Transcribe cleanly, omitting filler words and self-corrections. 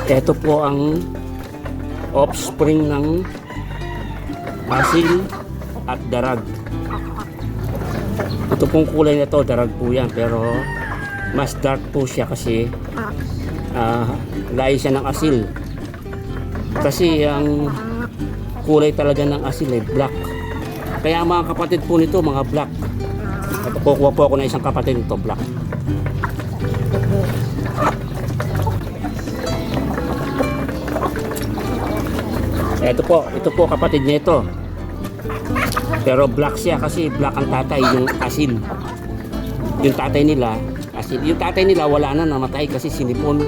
Ito po ang offspring ng asil at darag. Ito pong kulay na to, darag po yan, pero mas dark po siya kasi lahi siya ng asil. Kasi ang kulay talaga ng asil ay black. Kaya mga kapatid po nito, mga black. At kukuha po ako ng isang kapatid nito, black. Ito po kapatid niya ito. Pero black siya kasi black ang tatay, yung asil. Yung tatay nila, asil. Yung tatay nila wala na, namatay kasi sinipon.